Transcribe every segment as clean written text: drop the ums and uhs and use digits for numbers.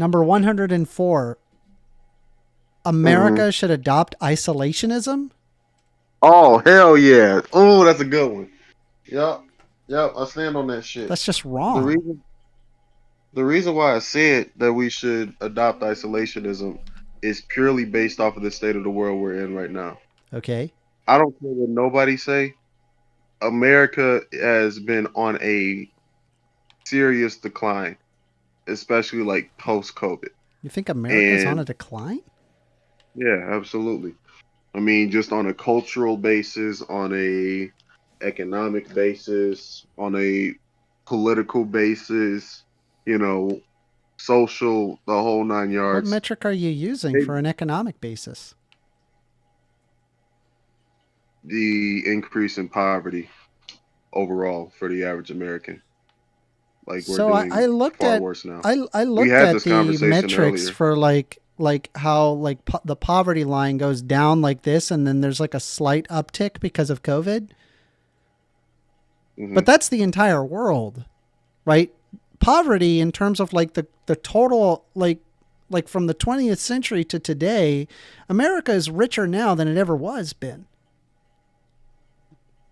Number 104. Mm-hmm. America should adopt isolationism. Oh hell yeah! Oh, that's a good one. Yep, yep. I stand on that shit. That's just The wrong. reason the reason why I said that we should adopt isolationism is purely based off of the state of the world we're in right now. Okay. I don't care what nobody say. America has been on a serious decline, especially like post COVID. You think America's on a And decline? yeah, absolutely. I mean, just on a cultural basis, on a economic basis, on a political basis, you know, social, the whole nine What yards. metric are you using They, for an economic basis? the increase in poverty overall for the average American, like we're So I doing looked far at worse now. I We looked had at this the conversation metrics earlier. for like how like the poverty line goes down like this, and then there's like a slight uptick because of COVID. Hmm. But that's the entire world, right? Poverty in terms of like the total like from the 20th century to today, America is richer now than it ever was been.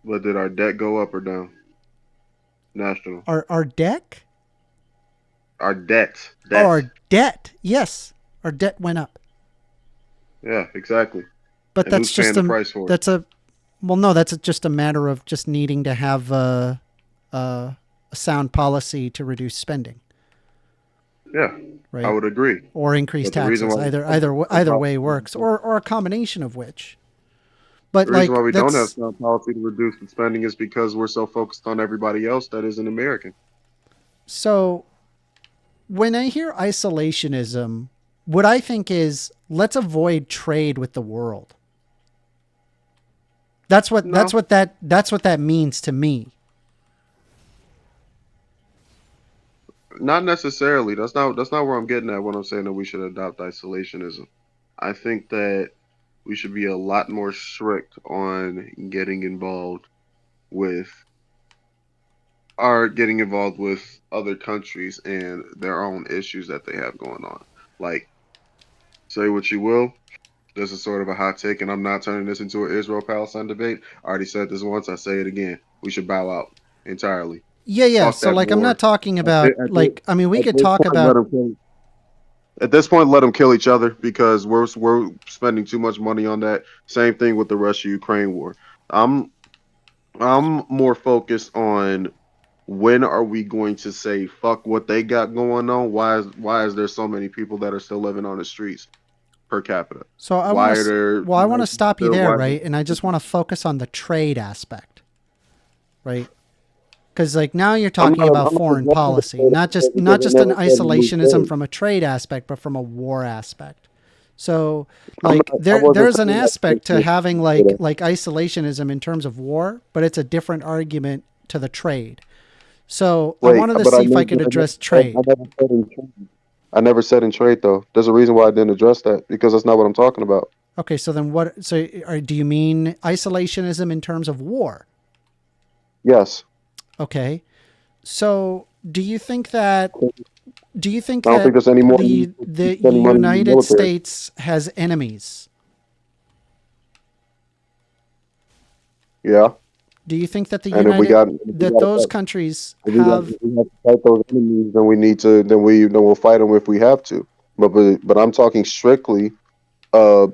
But did our debt go up or down? National. Our debt, Our debt. oh, Debt. our debt, yes, our debt went up. Yeah, exactly. But And who's paying the price for it? that's a well, no, that's just a matter of just needing to have a sound policy to reduce spending, Yeah, I right? would agree. Or increase But the reason taxes. why Either way works, or a combination of which. But the reason why like we don't have that's sound policy to reduce the spending is because we're so focused on everybody else that isn't American. so when I hear isolationism, what I think is let's avoid trade with the world. No, That's what that means to me. not necessarily. That's not where I'm getting at when I'm saying that we should adopt isolationism. I think that we should be a lot more strict on with getting involved with other countries and their own issues that they have going on. Like, say what you will, this is sort of a hot take, and I'm not turning this into an Israel Palestine debate. I already said this once, I say it again. We should bow out entirely. Yeah, yeah. Fuck So that like I'm not war. talking At, thi- about at, thi- like I mean we at could this talk point, let about them kill. At this point, let them kill each other because we're spending too much money on that. Same thing with the Russia-Ukraine war. I'm I'm more focused on when are we going to say fuck what they got going on? Why is there so many people that are still living on the streets per capita? so I Why want are to there well I want to stop you still there, why? right? And I just want to focus on the trade aspect, right? Because like now you're talking about I'm not foreign addressing the policy, trade not because I just an never said we isolationism trade. from a trade aspect, but from a war aspect. So I'm like not. I wasn't there's an saying aspect to having that. like isolationism in terms of war, but it's a different argument to the trade. So I Wait, wanted to but I see if I never, could I never address said I trade. never said in trade. I never said in trade though. There's a reason why I didn't address that because that's not what I'm talking about. Okay, so then what? So do you mean isolationism in terms of war? Yes, Okay, so do you think I don't think that there's any more need to keep the spending money in the United military. States has enemies? Yeah, Do you think that and if we that got to those fight, countries if have we have to fight those enemies, then we need to. Then we'll fight them if we have to. But I'm talking strictly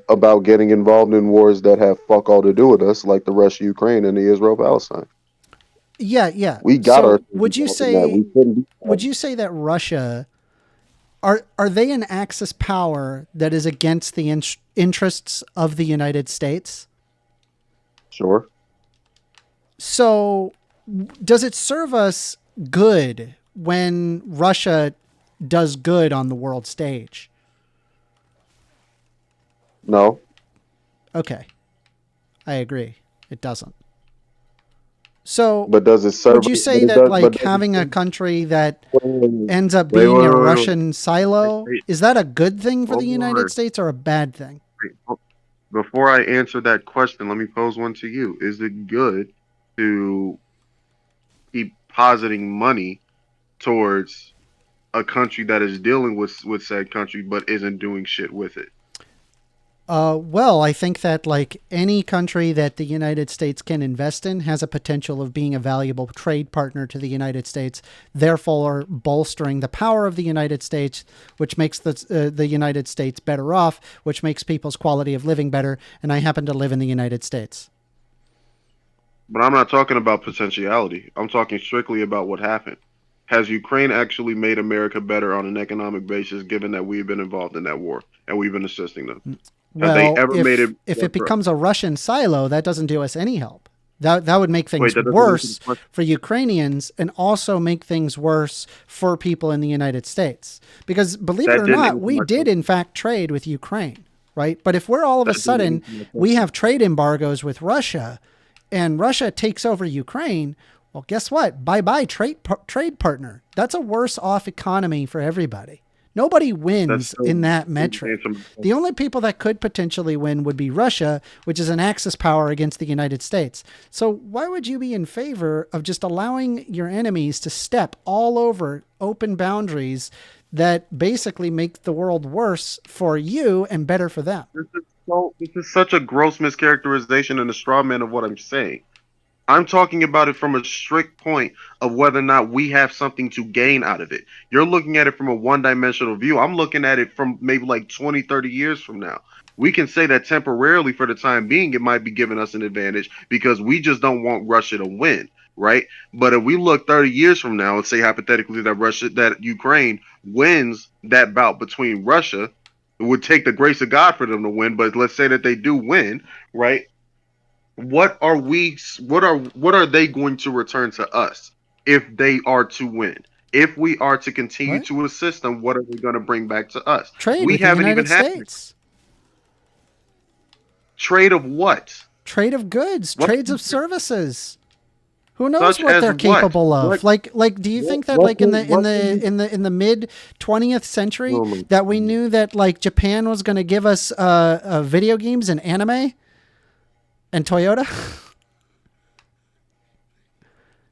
about getting involved in wars that have fuck all to do with us, like the Russia Ukraine and the Israel Palestine. yeah, yeah. We got So ourselves involved in that. We shouldn't be. would you say that Russia are they an axis power that is against the interests of the United States? Sure. So does it serve us good when Russia does good on the world stage? No. Okay, I agree. It doesn't. So But does it serve? would you But say it that does. But like does it having a serve? country that Wait, ends up wait, wait, being a wait, wait. Russian Wait, silo, wait, is that a good thing for the hold United on. States or a bad thing? Wait. Before I answer that question, let me pose one to you. Is it good to keep positing money towards a country that is dealing with said country but isn't doing shit with it? Well, I think that like any country that the United States can invest in has a potential of being a valuable trade partner to the United States, therefore bolstering the power of the United States, which makes the United States better off, which makes people's quality of living better. And I happen to live in the United States. But I'm not talking about potentiality. I'm talking strictly about what happened. Has Ukraine actually made America better on an economic basis, given that we've been involved in that war and we've been assisting them? Have they Well, ever made it if it work for us? becomes a Russian silo, that doesn't do us any help. That would make Wait, things that doesn't answer the worse question. for Ukrainians and also make things worse for people in the United States. Because believe it That or didn't not, answer we my did question. in fact trade with Ukraine, right? But if we're all of a That didn't sudden answer my we question. have trade embargoes with Russia and Russia takes over Ukraine, well, guess what? Bye bye trade partner. That's a worse off economy for everybody. Nobody That's wins still in that didn't metric. answer my The question. only people that could potentially win would be Russia, which is an Axis power against the United States. So why would you be in favor of just allowing your enemies to step all over open boundaries that basically make the world worse for you and better for them? This is such a gross mischaracterization and a straw man of what I'm saying. I'm talking about it from a strict point of whether or not we have something to gain out of it. You're looking at it from a one-dimensional view. I'm looking at it from maybe like 20, 30 years from now. We can say that temporarily for the time being, it might be giving us an advantage because we just don't want Russia to win, right? But if we look 30 years from now and say hypothetically that Ukraine wins that bout between Russia, it would take the grace of God for them to win, but let's say that they do win, right? What are they going to return to us if they are to win? If we are to continue What? to assist them, what are they going to bring back to us? Trade We with the haven't even United had States. trade of what? Trade of goods, What trades of services. Who knows such what as they're what? capable What of? Like, do you think that like in the mid 20th century oh my that we God. knew that like Japan was going to give us video games and anime and Toyota?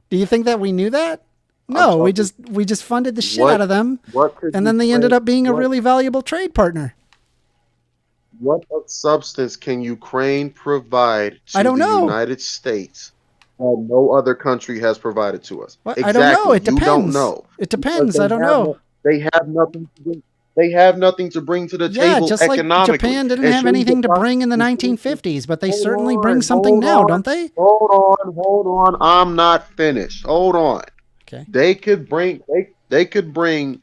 Do you think that we knew that? I'm No, talking we just funded the shit out what of them, what could and you then they ended claim up being a really valuable trade partner. what of substance can Ukraine provide I to don't the know. United States that no other country has provided to us? What? I don't know. Exactly. It You don't depends. know It because depends. I don't know. they have nothing to bring. They have nothing to bring to the Yeah, table just like economically. Japan didn't As have soon as the anything to pro- bring in the as soon as- 1950s, but they hold certainly bring on, something hold now, on, don't they? hold on. I'm not finished. Hold on. Okay. They could bring they could bring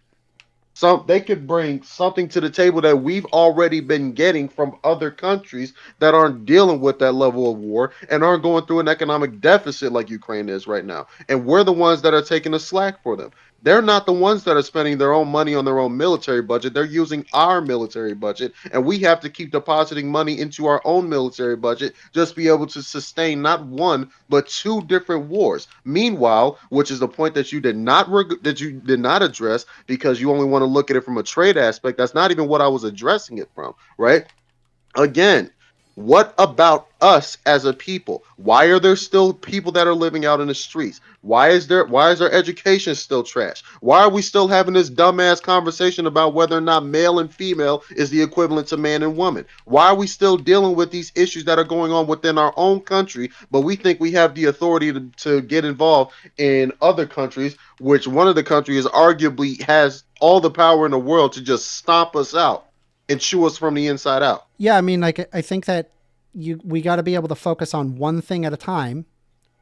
something to the table that we've already been getting from other countries that aren't dealing with that level of war and aren't going through an economic deficit like Ukraine is right now. And we're the ones that are taking the slack for them. They're not the ones that are spending their own money on their own military budget. They're using our military budget, and we have to keep depositing money into our own military budget just to be able to sustain not one but two different wars. Meanwhile, which is the point that you did not address because you only want to look at it from a trade aspect. That's not even what I was addressing it from, right? Again, what about us as a people? Why are there still people that are living out in the streets? Why is our education still trash? Why are we still having this dumbass conversation about whether or not male and female is the equivalent to man and woman? Why are we still dealing with these issues that are going on within our own country, but we think we have the authority to get involved in other countries, which one of the countries arguably has all the power in the world to just stomp us out and chew us from the inside out? Yeah, I mean, like I think that we got to be able to focus on one thing at a time,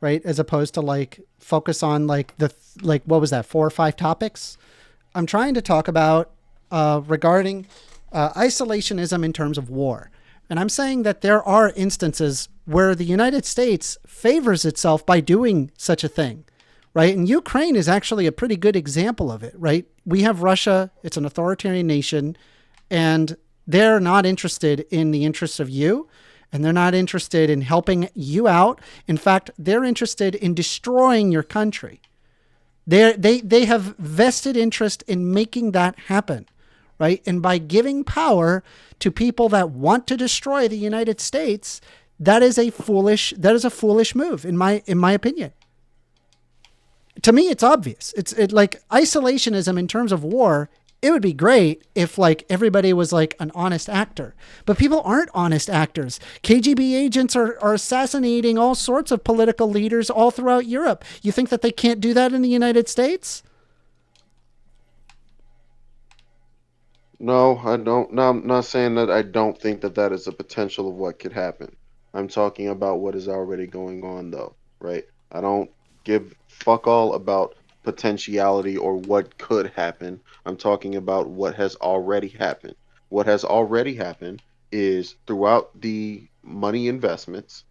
right? As opposed to like focus on like like what was that, 4 or 5 topics? I'm trying to talk about regarding isolationism in terms of war. And I'm saying that there are instances where the United States favors itself by doing such a thing, right? And Ukraine is actually a pretty good example of it, right? We have Russia, it's an authoritarian nation, and they're not interested in the interests of you, and they're not interested in helping you out. In fact, they're interested in destroying your country. They have vested interest in making that happen, right? And by giving power to people that want to destroy the United States, that is a foolish move in my opinion. to me, it's obvious. Like isolationism in terms of war. It would be great if like everybody was like an honest actor, but people aren't honest actors. KGB agents are assassinating all sorts of political leaders all throughout Europe. You think that they can't do that in the United States? No, I don't. No, I'm not saying that I don't think that that is a potential of what could happen. I'm talking about what is already going on, though, right? I don't give fuck all about potentiality or what could happen. I'm talking about what has already happened. What has already happened is throughout the money investments,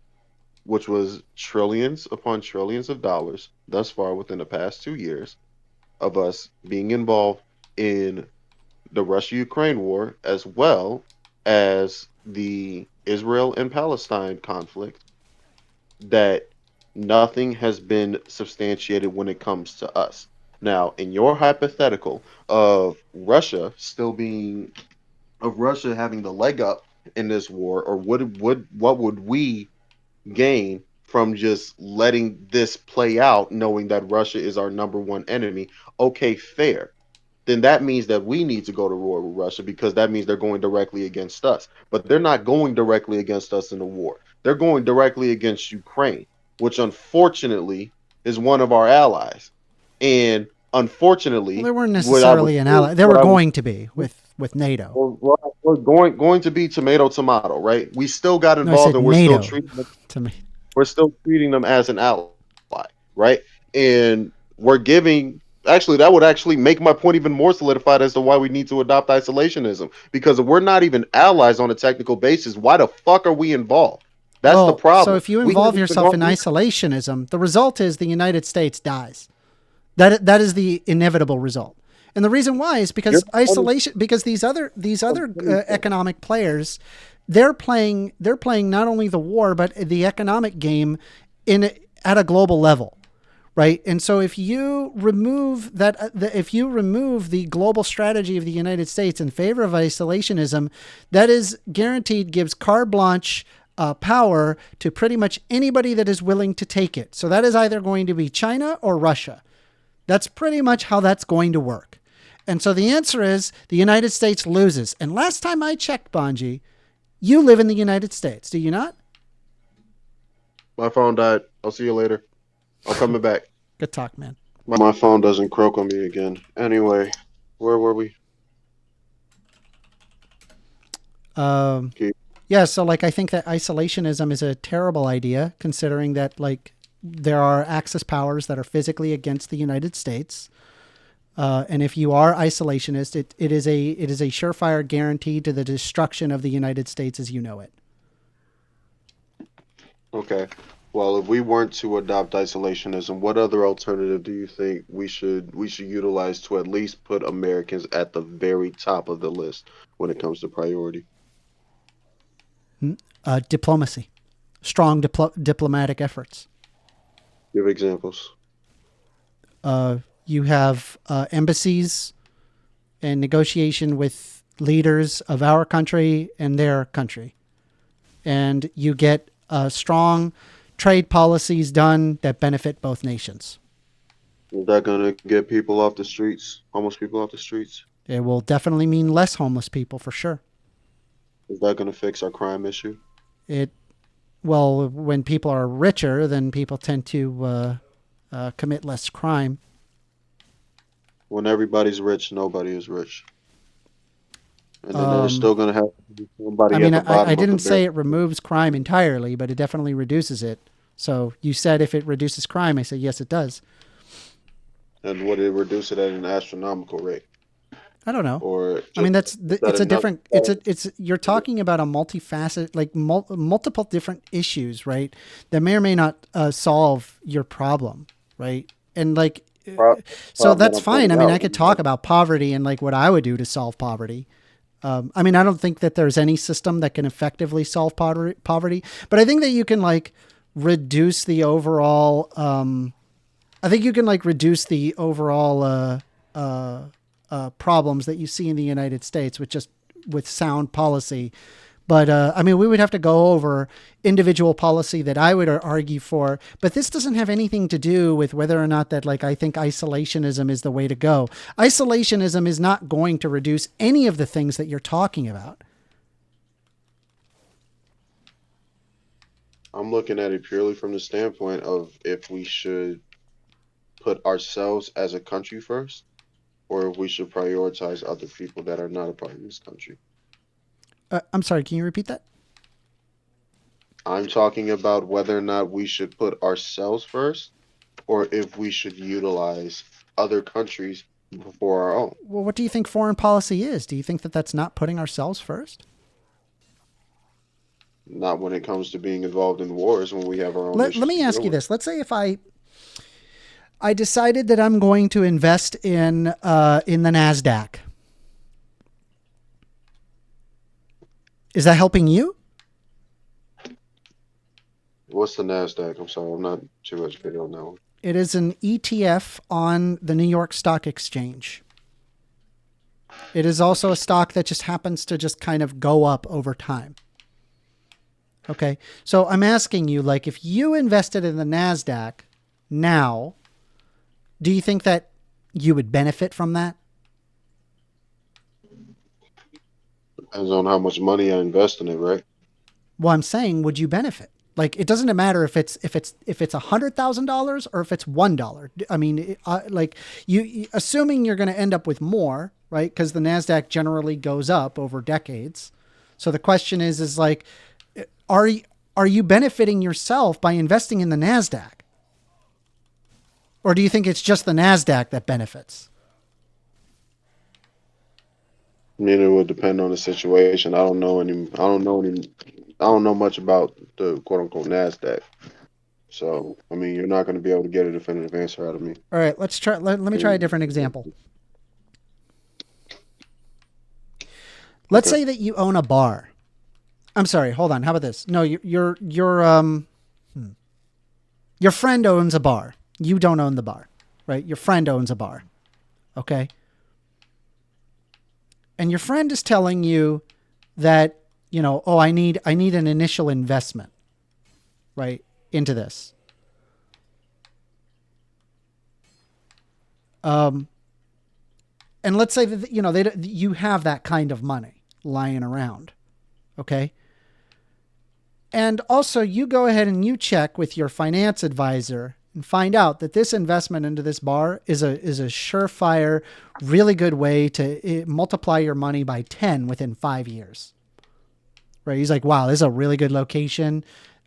which was trillions upon trillions of dollars thus far within the past 2 years of us being involved in the Russia Ukraine war, as well as the Israel and Palestine conflict, that nothing has been substantiated when it comes to us. Now, in your hypothetical of Russia still being, of Russia having the leg up in this war, or what would we gain from just letting this play out, knowing that Russia is our number one enemy? Okay, fair, then that means that we need to go to war with Russia because that means they're going directly against us. But they're not going directly against us in the war. They're going directly against Ukraine, which unfortunately is one of our allies. And Well, unfortunately, they weren't necessarily an ally. They were what I was going to be with NATO. well, we're going to be tomato tomato, right? We still got No, I involved said and NATO to me. we're still treating them as an ally, right? And we're giving, actually, that would actually make my point even more solidified as to why we need to adopt isolationism. Because if we're not even allies on a technical basis, why the fuck are we involved? That's the Well, so problem. if you We involve haven't even yourself in gone. isolationism, the result is the United States dies. That is the inevitable result. And the reason why is You're because isolation, because these other economic players, they're playing not only the war but the economic game in at a global level, right? And so if you remove if you remove the global strategy of the United States in favor of isolationism, that is guaranteed gives carte blanche power to pretty much anybody that is willing to take it. So that is either going to be China or Russia. That's pretty much how that's going to work. And so the answer is the United States loses. And last time I checked, Bonji, you live in the United States, do you not? My phone died. I'll see you later. I'm coming back. Good talk, man. My phone doesn't croak on me again. Anyway, where were we? Um, Okay. yeah, so like I think that isolationism is a terrible idea, considering that like there are Axis powers that are physically against the United States. And if you are isolationist, it is a surefire guarantee to the destruction of the United States as you know it. Okay. Well, if we weren't to adopt isolationism, what other alternative do you think we should utilize to at least put Americans at the very top of the list when it comes to priority? Diplomacy, strong diplomatic efforts. Give examples. You have embassies and negotiation with leaders of our country and their country. And you get strong trade policies done that benefit both nations. Is that gonna get people off the streets, homeless people off the streets? It will definitely mean less homeless people for sure. Is that gonna fix our crime issue? It Well, when people are richer, then people tend to commit less crime. When everybody's rich, nobody is rich, and then there's Um, still gonna have to be I somebody at mean, the I bottom of the didn't say barrel. it removes crime entirely, but it definitely reduces it. So you said if it reduces crime, I said yes, it does. And would it reduce it at an astronomical rate, I don't know. or I mean, just is that it's a enough? different. It's you're talking about a multifaceted, like multiple different issues, right? That may or may not solve your problem, right? And like, Pro- so Problem that that's I'm fine. I pointing mean, I out. could talk about poverty and like what I would do to solve poverty. I mean, I don't think that there's any system that can effectively solve poverty, but I think that you can like reduce the overall. I think you can like reduce the overall problems that you see in the United States with just with sound policy But I mean, we would have to go over individual policy that I would argue for. But this doesn't have anything to do with whether or not that, like, I think isolationism is the way to go. Isolationism is not going to reduce any of the things that you're talking about. I'm looking at it purely from the standpoint of if we should put ourselves as a country first, or if we should prioritize other people that are not a part of this country. I'm sorry, can you repeat that? I'm talking about whether or not we should put ourselves first, or if we should utilize other countries before our own. Well, what do you think foreign policy is? Do you think that that's not putting ourselves first? Not when it comes to being involved in wars when we have our own Let issues me to ask deal you with. this. Let's say if I decided that I'm going to invest in the Nasdaq. Is that helping you? What's the NASDAQ? I'm sorry, I'm not too educated on that one. It is an ETF on the New York Stock Exchange. It is also a stock that just happens to just kind of go up over time. Okay. So I'm asking you, like, if you invested in the NASDAQ now, do you think that you would benefit from that? Depends on how much money I invest in it, right? Well, I'm saying, would you benefit? Like, it doesn't matter if it's $100,000 or if it's $1. I mean, like assuming you're going to end up with more, right? Because the Nasdaq generally goes up over decades. So the question is like, are are you benefiting yourself by investing in the Nasdaq, or do you think it's just the Nasdaq that benefits? I mean, it would depend on the situation. I don't know any. I don't know any. I don't know much about the quote unquote Nasdaq. So, I mean, you're not going to be able to get a definitive answer out of me. All right, let's try. Let me try a different example. Let's Okay. say that you own a bar. I'm sorry. Hold on. How about this? No, your friend owns a bar. You don't own the bar, right? Your friend owns a bar. Okay. And your friend is telling you that, oh, I need an initial investment, right, into this. Um, and let's say that you have that kind of money lying around, okay? And also, you go ahead and you check with your finance advisor and find out that this investment into this bar is a surefire, really good way to multiply your money by 10 within 5 years. Right? He's like, wow, this is a really good location.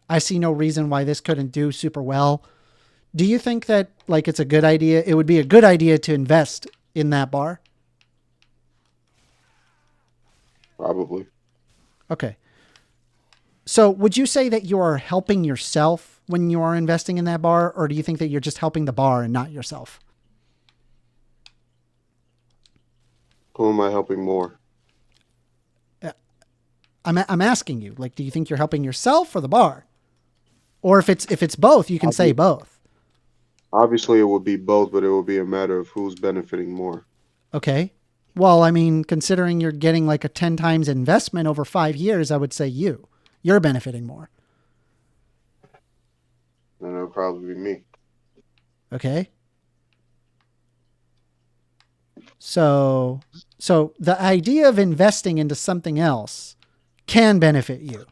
I see no reason why this couldn't do super well. Do you think that, like, it's a good idea? It would be a good idea to invest in that bar? Probably. Okay. So would you say that you are helping yourself when you are investing in that bar, or do you think that you're just helping the bar and not yourself? Who am I helping more? I'm asking you, like, do you think you're helping yourself or the bar? Or if it's both, you can say Obvi- both. Obviously, it would be both, but it would be a matter of who's benefiting more. Okay. Well, I mean, considering you're getting like a 10 times investment over 5 years, I would say you're benefiting more. And it would probably be me. Okay. So, so the idea of investing into something else can benefit you.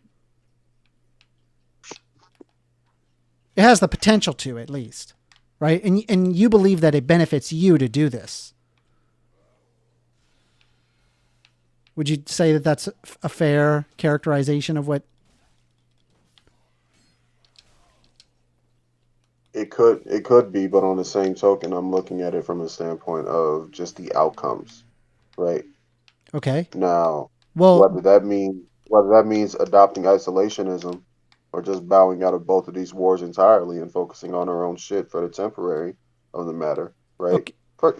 It has the potential to, at least, right? And you believe that it benefits you to do this. Would you say that that's a fair characterization of what? It could be, but on the same token, I'm looking at it from the standpoint of just the outcomes, right? Okay. Now, Well, whether that means adopting isolationism or just bowing out of both of these wars entirely and focusing on our own shit for the temporary of the matter, right? okay.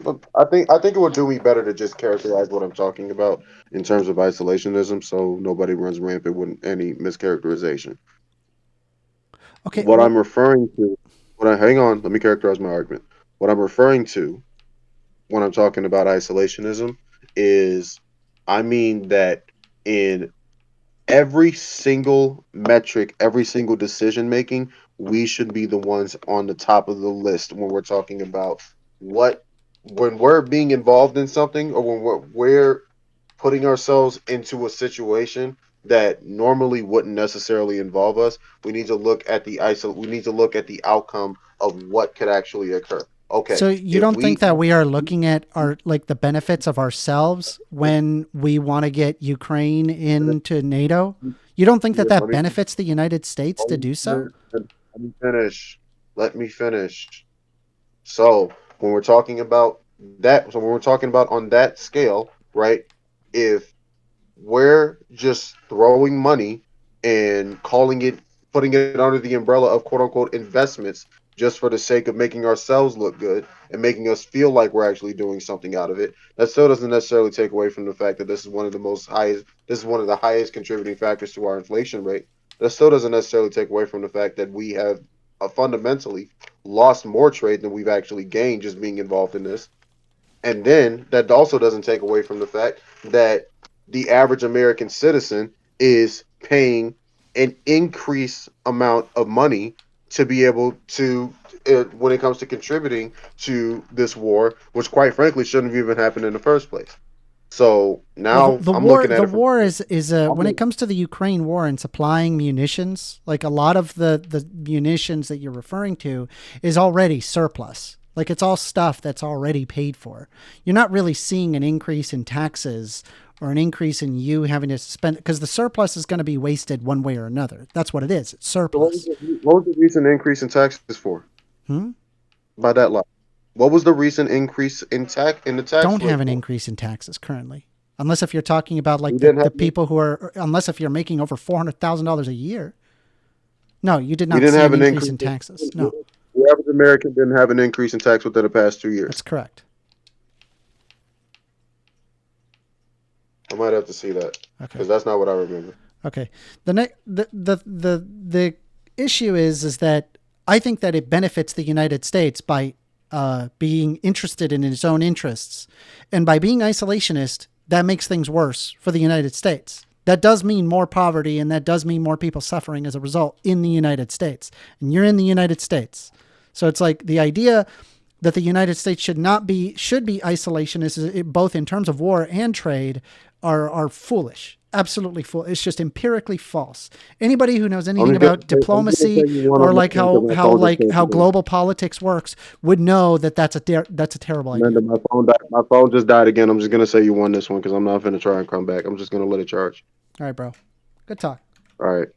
Look, I think it would do me better to just characterize what I'm talking about in terms of isolationism, so nobody runs rampant with any mischaracterization. Okay. What Well, I'm referring to, when I hang on, let me characterize my argument. What I'm referring to when I'm talking about isolationism is, I mean that in every single metric, every single decision making, we should be the ones on the top of the list when we're talking about what when we're being involved in something, or when we're putting ourselves into a situation that normally wouldn't necessarily involve us. We need to look at we need to look at the outcome of what could actually occur. Okay, So you if don't think we that we are looking at our like the benefits of ourselves when we want to get Ukraine into NATO? You don't think that that let me benefits the United States to do so? let me finish. Let me finish. So when we're talking about when we're talking about on that scale, right? If we're just throwing money and putting it under the umbrella of quote unquote investments just for the sake of making ourselves look good and making us feel like we're actually doing something out of it, that still doesn't necessarily take away from the fact that this is one of the highest contributing factors to our inflation rate. That still doesn't necessarily take away from the fact that we have fundamentally lost more trade than we've actually gained just being involved in this. And then that also doesn't take away from the fact that the average American citizen is paying an increased amount of money to be able to, when it comes to contributing to this war, which quite frankly shouldn't have even happened in the first place. So Well, now the I'm war looking at the it from. war is I'm when it look- comes to the Ukraine war and supplying munitions, like a lot of the munitions that you're referring to is already surplus. Like it's all stuff that's already paid for. You're not really seeing an increase in taxes or an increase in you having to spend because the surplus is going to be wasted one way or another. That's what it is. It's So surplus. what was the recent increase in taxes for? Hmm? By that lot, what was the recent increase in the tax Don't have rate an for? increase in taxes currently. Unless if you're talking about We like didn't the have people who are, unless if you're making over $400,000 a year. No, you did we not didn't see an have an increase increase. in taxes. No, The average American didn't have an increase in tax within the past 2 years. that's correct. I might have to see that Okay. because that's not what I remember. Okay. The next the issue is that I think that it benefits the United States by being interested in its own interests, and by being isolationist, that makes things worse for the United States. That does mean more poverty, and that does mean more people suffering as a result in the United States. And you're in the United States, so it's like the idea that the United States should be isolationist, both in terms of war and trade, are foolish. Absolutely foolish. It's just empirically false. Anybody who knows anything about I'm just gonna diplomacy tell you one or on this like one because my phone just came how again. global politics works would know that that's a terrible idea. Amanda, my phone just died again. I'm just gonna say you won this one because I'm not gonna try and come back. I'm just gonna let it charge. All right, bro. Good talk. All right.